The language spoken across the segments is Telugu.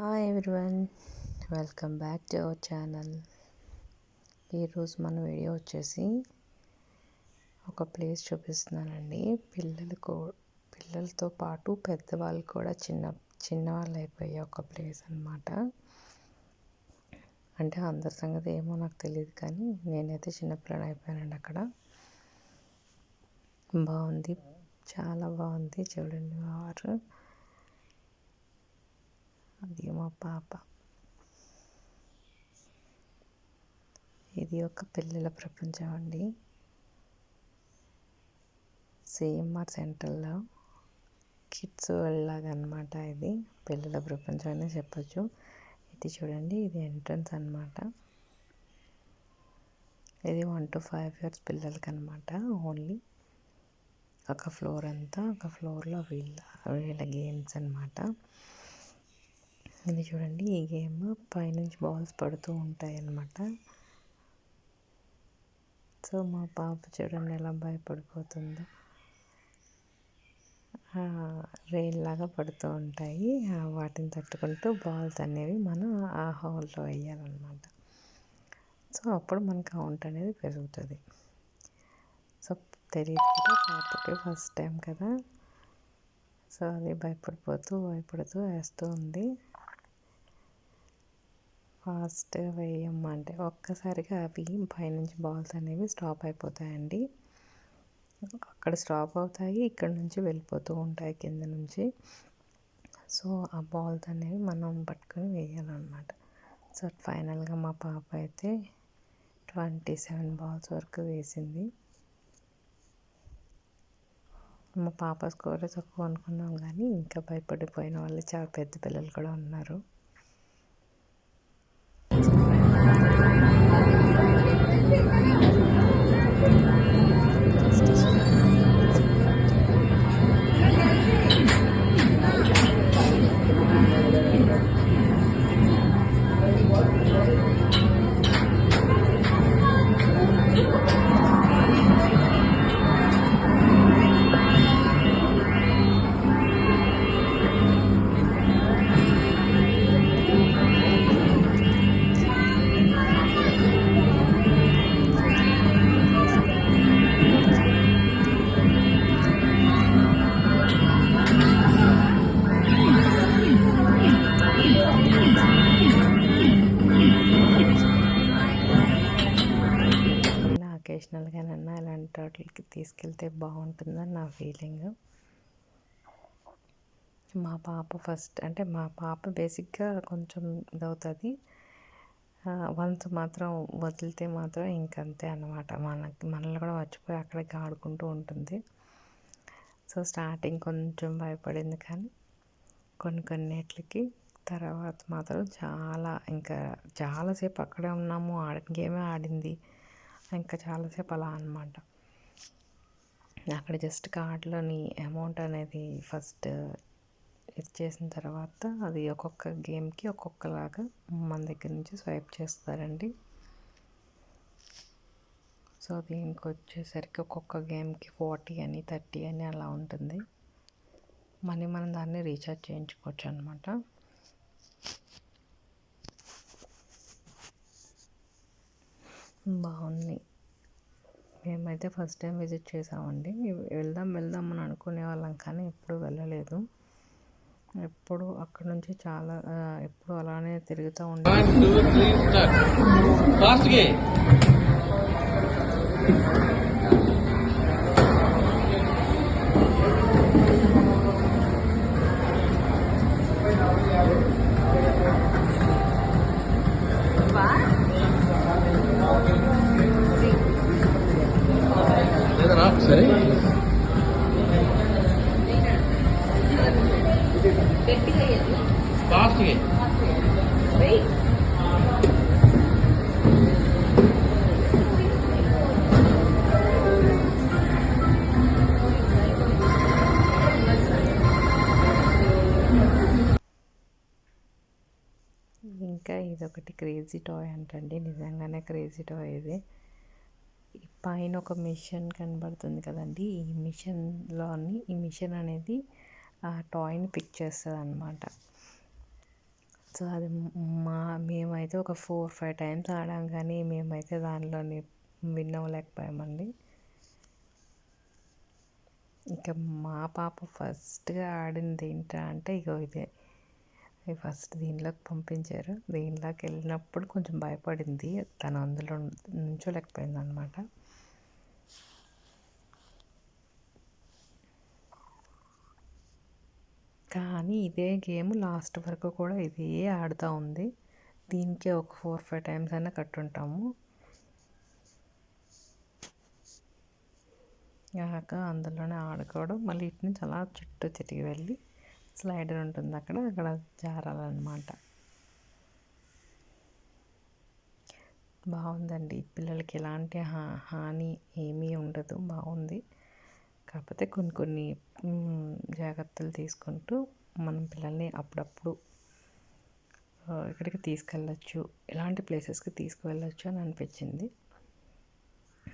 Hi everyone, welcome back to our channel. ఈరోజు మన వీడియో వచ్చేసి ఒక ప్లేస్ చూపిస్తున్నానండి. పిల్లలతో పాటు పెద్దవాళ్ళు కూడా చిన్నవాళ్ళు అయిపోయే ఒక ప్లేస్ అన్నమాట. అంటే అందరి సంగతి ఏమో నాకు తెలియదు, కానీ నేనైతే చిన్నపిల్లని అయిపోయానండి. అక్కడ బాగుంది, చాలా బాగుంది. చూడండి వారు, అది మా పాప. ఇది ఒక పిల్లల ప్రపంచం అండి. సిఎంఆర్ సెంటర్లో కిడ్స్ వెళ్ళలాగా అనమాట. ఇది పిల్లల ప్రపంచం అనే చెప్పచ్చు. ఇది చూడండి, ఇది ఎంట్రన్స్ అనమాట. ఇది 1 to 5 years పిల్లలకి అనమాట. ఓన్లీ ఒక ఫ్లోర్ అంతా, ఒక ఫ్లోర్లో వీళ్ళ గేమ్స్ అనమాట. ఇది చూడండి, ఈ గేమ్ పైనుంచి బాల్స్ పడుతూ ఉంటాయి అన్నమాట. సో మా పాప చూడండి ఎలా భయపడిపోతుందో. రెయిన్ లాగా పడుతూ ఉంటాయి, వాటిని తట్టుకుంటూ బాల్స్ అనేవి మనం ఆ హోల్లో వేయాలన్నమాట. సో అప్పుడు మన కౌంట్ అనేది పెరుగుతుంది. సో తెలియదు కదా, పాపకి ఫస్ట్ టైం కదా. సో అది భయపడుతూ వేస్తూ ఉంది. ఫాస్ట్గా వేయమ్మా అంటే ఒక్కసారిగా అవి పైనుంచి బాల్స్ అనేవి స్టాప్ అయిపోతాయండి. అక్కడ స్టాప్ అవుతాయి, ఇక్కడ నుంచి వెళ్ళిపోతూ ఉంటాయి కింద నుంచి. సో ఆ బాల్స్ అనేవి మనం పట్టుకొని వేయాలన్నమాట. సో ఫైనల్గా మా పాప అయితే 27 బాల్స్ వరకు వేసింది. మా పాప స్కోర్ తక్కువ అనుకున్నాం, కానీ ఇంకా భయపడిపోయిన వాళ్ళు చాలా పెద్ద పిల్లలు కూడా ఉన్నారు. అకేషనల్గానన్నా ఇలాంటి వాటికి తీసుకెళ్తే బాగుంటుందని నా ఫీలింగ్. మా పాప బేసిక్గా కొంచెం ఇదవుతుంది. వన్స్ మాత్రం వదిలితే మాత్రం ఇంకంతే అన్నమాట. మనల్ని కూడా మర్చిపోయి అక్కడికి ఆడుకుంటూ ఉంటుంది. సో స్టార్టింగ్ కొంచెం భయపడింది, కానీ కొన్నిటికి తర్వాత మాత్రం ఇంకా చాలాసేపు అక్కడే ఉన్నాము, గేమే ఆడింది. ఇంకా చాలాసేపు అలా అనమాట. అక్కడ జస్ట్ కార్డులోని అమౌంట్ అనేది ఫస్ట్ ఇచ్చేసిన తర్వాత అది ఒక్కొక్క గేమ్కి ఒక్కొక్కలాగా మన దగ్గర నుంచి స్వైప్ చేస్తారండి. సో దీనికి వచ్చేసరికి ఒక్కొక్క గేమ్కి 40 అని 30 అని అలా ఉంటుంది. మనం దాన్ని రీఛార్జ్ చేయించుకోవచ్చు అనమాట. బాగుంది. మేమైతే ఫస్ట్ టైం విజిట్ చేసామండి. వెళ్దాం అని అనుకునే వాళ్ళం, కానీ ఎప్పుడు వెళ్ళలేదు. ఎప్పుడు అక్కడ నుంచి ఎప్పుడు అలానే తిరుగుతూ ఉండే. ఇంకా ఇదొకటి క్రేజీ టాయ్ అంటండి, నిజంగానే క్రేజీ టాయ్ ఇది. పైన ఒక మిషన్ కనబడుతుంది కదండి, ఈ మిషన్ అనేది ఆ టాయ్ని పిక్ చేస్తుంది అనమాట. సో అది మేమైతే ఒక 4-5 టైమ్స్ ఆడాం కానీ మేమైతే దానిలోని విన్ అవ్వలేకపోయామండి. ఇంకా మా పాప ఫస్ట్గా ఆడింది ఏంటా అంటే ఇగో ఇదే. ఫస్ట్ దీనిలోకి పంపించారు. దీనిలోకి వెళ్ళినప్పుడు కొంచెం భయపడింది, తను అందులో నుంచోలేకపోయింది అనమాట. కానీ ఇదే గేమ్ లాస్ట్ వరకు కూడా ఇదే ఆడుతూ ఉంది. దీనికే ఒక 4-5 టైమ్స్ అయినా కట్టుంటాము. కాక అందులోనే ఆడుకోవడం, మళ్ళీ ఇటు నుంచి అలా చుట్టూ తిరిగి వెళ్ళి స్లైడర్ ఉంటుంది అక్కడ జారాలన్నమాట. బాగుందండి. పిల్లలకి ఎలాంటి హాని ఏమీ ఉండదు, బాగుంది. కాకపోతే కొన్ని జాగ్రత్తలు తీసుకుంటూ మనం పిల్లల్ని అప్పుడప్పుడు ఇక్కడికి తీసుకెళ్ళచ్చు, ఎలాంటి ప్లేసెస్కి తీసుకువెళ్ళచ్చు అని అనిపించింది.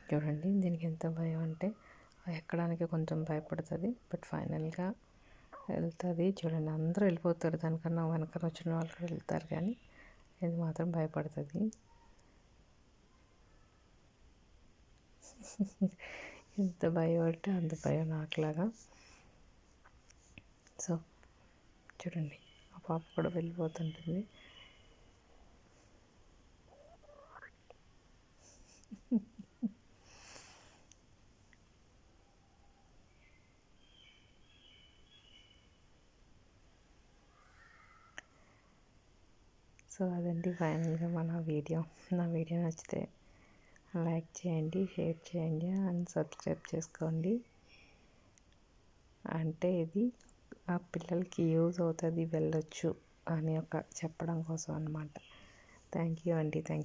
చూడండి దీనికి ఎంత భయం అంటే ఎక్కడానికి కొంచెం భయపడుతుంది, బట్ ఫైనల్గా వెళ్తుంది. చూడండి అందరూ వెళ్ళిపోతారు, దానికన్నా వెనక వచ్చిన వాళ్ళు కూడా వెళ్తారు, కానీ ఇది మాత్రం భయపడుతుంది. ఎంత భయం అంటే అంత భయం నాకులాగా. సో చూడండి ఆ పాప కూడా వెళ్ళిపోతుంటుంది. సో అదండి ఫైనల్గా నా వీడియో నచ్చితే లైక్ చేయండి, షేర్ చేయండి అండ్ సబ్స్క్రైబ్ చేసుకోండి. అంటే ఇది ఆ పిల్లలకి యూజ్ అవుతుంది, వెళ్ళొచ్చు అని చెప్పడం కోసం అనమాట. థ్యాంక్ యూ అండి. Thank you.